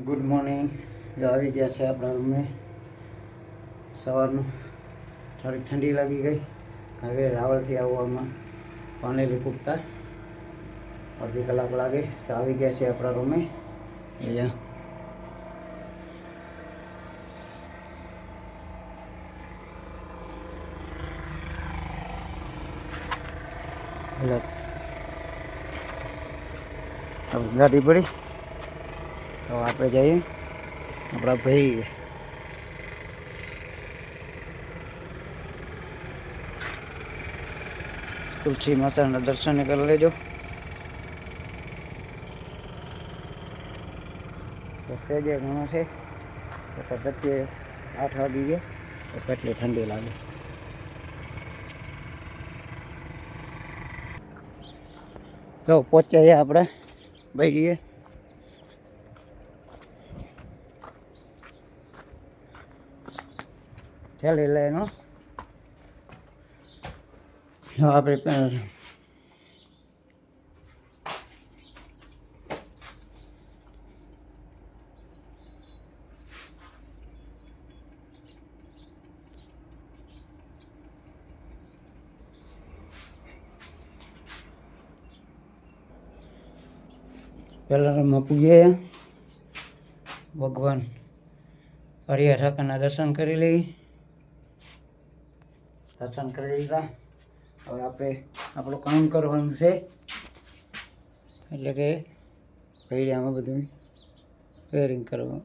Good morning. જો આવી ગયા છે આપણા રૂમે. સવારનું થોડીક ઠંડી લાગી ગઈ કારણ કે રાવલથી આવવામાં પાનેલી પૂગતા અડધી કલાક લાગે. તો આવી ગયા છે આપણા રૂમે. અહીંયા ગાડી પડી. તો આપણે જઈએ આપણા ભાઈ તુલસી માતાના દર્શન કરી લેજો. તે જે ઘણો છે તો સત્ય 8 વાગી ગયા તો કેટલી ઠંડી લાગે. તો પહોંચ્યા આપણે ભાઈએ. ચાલી લેનો આપણે પહેલાં પૂજ્યા ભગવાન કાળિયા ઠાકરના દર્શન કરી લઈએ. દર્શન કરી લીધા. હવે આપણે આપણું કામ કરવાનું છે, એટલે કે પૈડિયામાં બધું પેરિંગ કરવાનું.